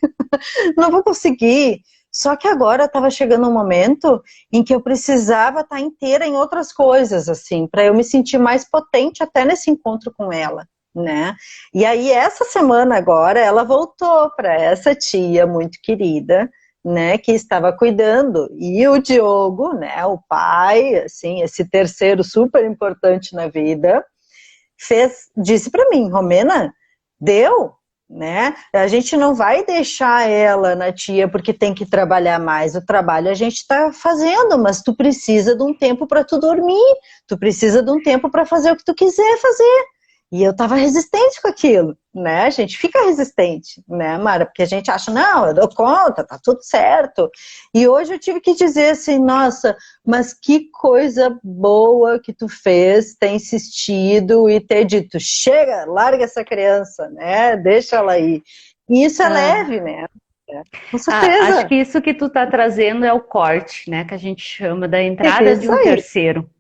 Não vou conseguir. Só que agora estava chegando um momento em que eu precisava estar inteira em outras coisas, assim, para eu me sentir mais potente até nesse encontro com ela, né? E aí essa semana agora ela voltou para essa tia muito querida, né, que estava cuidando, e o Diogo, né, o pai, assim, esse terceiro super importante na vida, disse para mim, Romena, deu, né? A gente não vai deixar ela na tia porque tem que trabalhar mais. O trabalho a gente está fazendo, mas tu precisa de um tempo para tu dormir, tu precisa de um tempo para fazer o que tu quiser fazer. E eu estava resistente com aquilo, né? A gente fica resistente, né, Mara? Porque a gente acha, não, eu dou conta, tá tudo certo. E hoje eu tive que dizer assim, nossa, mas que coisa boa que tu fez, ter insistido e ter dito, chega, larga essa criança, né? Deixa ela aí. E isso é ah, leve, né? Com Acho certeza. que isso que tu está trazendo é o corte, né? Que a gente chama da entrada de Isso um aí, terceiro.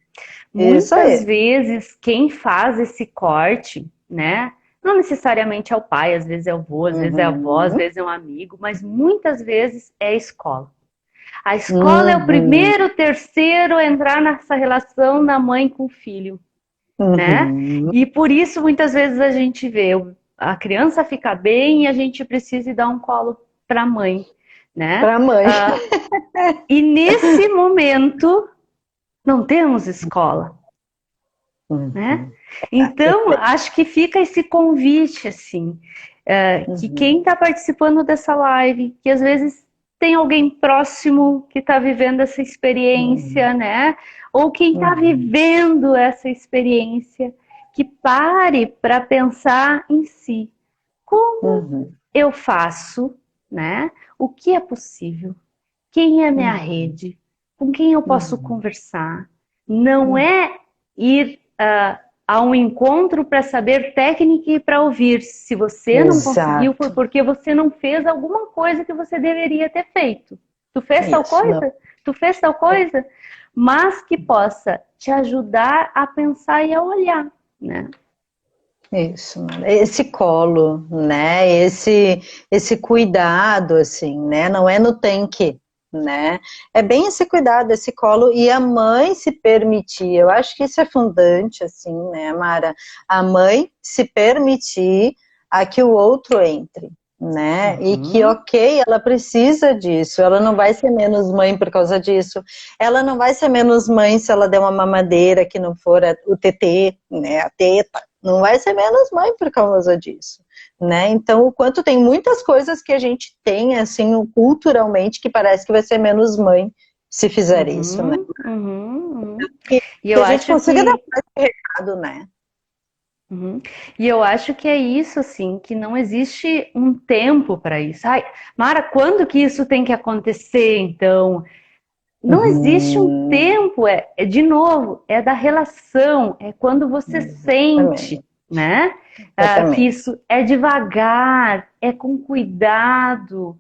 isso Muitas aí. vezes quem faz esse corte, né? Não necessariamente é o pai, às vezes é o avô, às vezes é a avó, às Uhum, vezes é um amigo, mas muitas vezes é a escola. A escola é o uhum, primeiro, terceiro a entrar nessa relação da mãe com o filho, né? uhum. E por isso muitas vezes a gente vê a criança ficar bem e a gente precisa ir dar um colo para a mãe, né? Para a mãe. Ah, e nesse momento não temos escola, né? Uhum. Então, acho que fica esse convite, assim, que Uhum. quem está participando dessa live, que às vezes tem alguém próximo que está vivendo essa experiência, Uhum. né? Ou quem está Uhum. vivendo essa experiência, que pare para pensar em si. Como Uhum. eu faço, né? O que é possível? Quem é minha Uhum. rede? Com quem eu posso Uhum. conversar? Não Uhum. é ir a um encontro para saber técnica e para ouvir. Se você não conseguiu, foi Exato. porque você não fez alguma coisa que você deveria ter feito. Tu fez tal Isso, não. coisa? Tu fez tal coisa? Mas que possa te ajudar a pensar e a olhar, né? Isso, esse colo, né? Esse cuidado, assim, né? Não é no tem que, né? É bem esse cuidado, esse colo e a mãe se permitir. Eu acho que isso é fundante, assim, né, Mara? A mãe se permitir a que o outro entre, né? E que, Uhum. ok, ela precisa disso. Ela não vai ser menos mãe por causa disso. Ela não vai ser menos mãe se ela der uma mamadeira que não for o TT, né? A teta. Não vai ser menos mãe por causa disso, né? Então, o quanto tem muitas coisas que a gente tem, assim, culturalmente, que parece que vai ser menos mãe se fizer isso, né? Uhum, uhum, uhum. Que, E que eu a gente acho consiga dar que mais recado, né? uhum. E eu acho que é isso, assim, que não existe um tempo para isso. Ai, Mara, quando que isso tem que acontecer, então? Não existe um Uhum, tempo, de novo, é da relação, é quando você exatamente, sente, né? Que exatamente. isso é devagar, é com cuidado,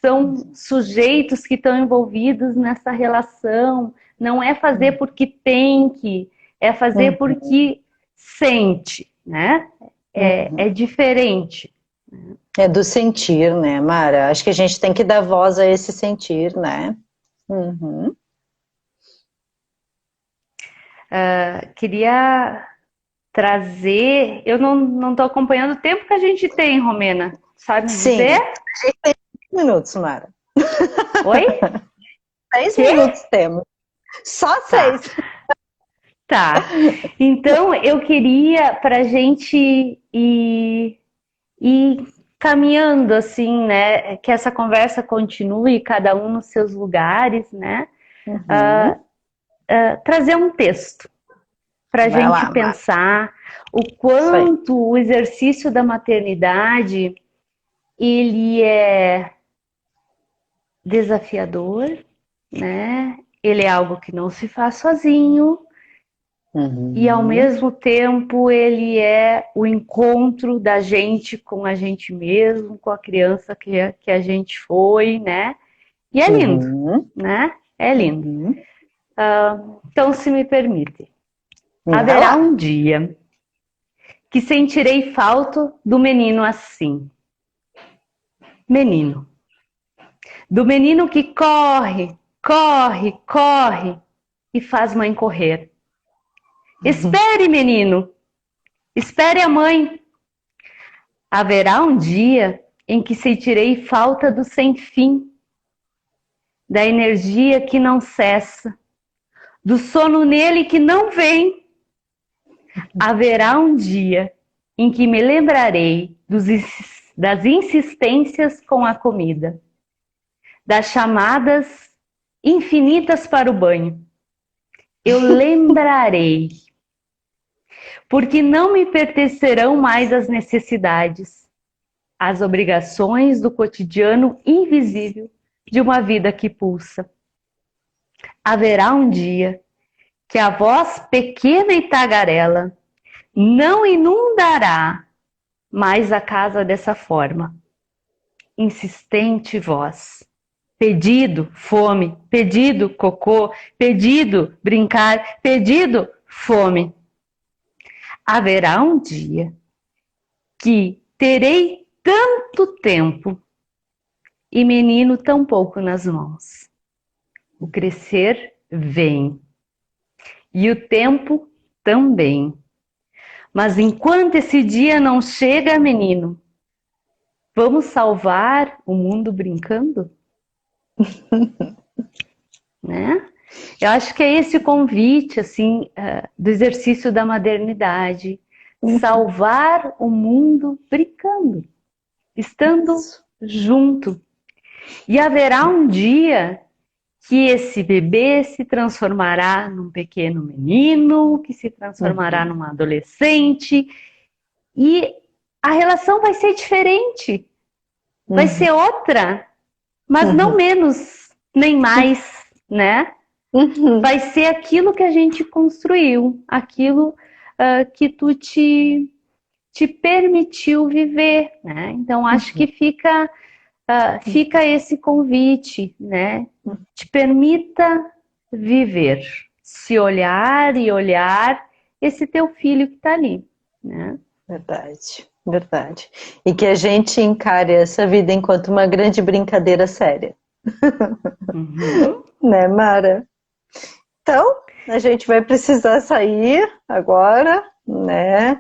são sujeitos que estão envolvidos nessa relação, não é fazer porque tem que, é fazer Uhum, porque sente, né? É uhum. diferente. É do sentir, né, Mara? Acho que a gente tem que dar voz a esse sentir, né? Uhum. Queria trazer. Eu não estou acompanhando o tempo que a gente tem, Romena. Sabe me dizer? Sim, a gente tem 6 minutos, Mara. Oi? 6 minutos Quê? temos. Só Tá, 6. tá. Então eu queria para a gente ir caminhando assim, né? Que essa conversa continue, cada um nos seus lugares, né? Uhum. Trazer um texto para a Vai gente lá, Mara. pensar o Isso aí. quanto o exercício da maternidade ele é desafiador, né? Ele é algo que não se faz sozinho e ao Uhum. mesmo tempo ele é o encontro da gente com a gente mesmo, com a criança que a gente foi, né? E é lindo, Uhum. né? É lindo. Uhum. Então, se me permite, Vai haverá lá. um dia que sentirei falta do menino assim. Menino. Do menino que corre, corre, corre e faz mãe correr. Espere, menino, espere a mãe. Haverá um dia em que sentirei falta do sem fim, da energia que não cessa, do sono nele que não vem. Haverá um dia em que me lembrarei das insistências com a comida, das chamadas infinitas para o banho. Eu lembrarei, porque não me pertencerão mais as necessidades, as obrigações do cotidiano invisível de uma vida que pulsa. Haverá um dia que a voz pequena e tagarela não inundará mais a casa dessa forma. Insistente voz. Pedido, fome. Pedido, cocô. Pedido, brincar. Pedido, fome. Haverá um dia que terei tanto tempo e menino tão pouco nas mãos. O crescer vem e o tempo também. Mas enquanto esse dia não chega, menino, vamos salvar o mundo brincando? Né? Eu acho que é esse convite assim do exercício da modernidade, salvar o mundo brincando, estando Isso. junto. E haverá um dia que esse bebê se transformará num pequeno menino, que se transformará Uhum. numa adolescente, e a relação vai ser diferente, vai Uhum. ser outra, mas não Uhum. menos nem mais, né? Uhum. Vai ser aquilo que a gente construiu, aquilo que tu te permitiu viver, né? Então acho que fica esse convite, né? Te permita viver, se olhar e olhar esse teu filho que está ali, né? Verdade, verdade. E que a gente encare essa vida enquanto uma grande brincadeira séria. Uhum. Né, Mara? Então, a gente vai precisar sair agora, né?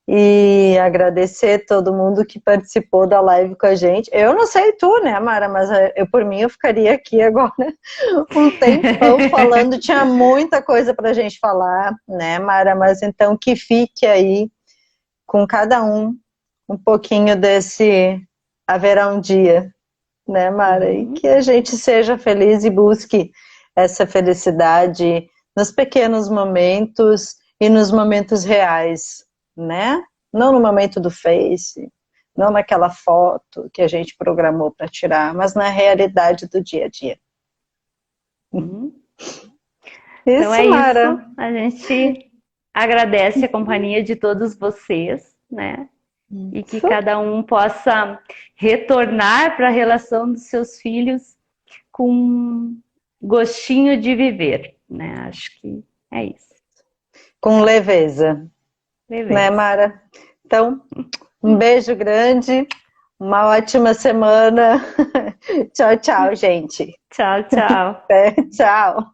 E agradecer todo mundo que participou da live com a gente. Eu não sei tu, né, Mara, mas eu por mim eu ficaria aqui agora um tempão falando, tinha muita coisa pra gente falar, né, Mara? Mas então que fique aí com cada um pouquinho desse haverá um dia, né, Mara? E que a gente seja feliz e busque essa felicidade nos pequenos momentos e nos momentos reais, né? Não no momento do Face, não naquela foto que a gente programou para tirar, mas na realidade do dia a dia. Uhum. Então Isso, é isso. Mara. A gente agradece a companhia de todos vocês, né? E que Isso. cada um possa retornar para a relação dos seus filhos com gostinho de viver, né? Acho que é isso. Com leveza, né, Leveza. Mara? Então, um beijo grande, uma ótima semana. Tchau, tchau, gente. Tchau, tchau. Tchau.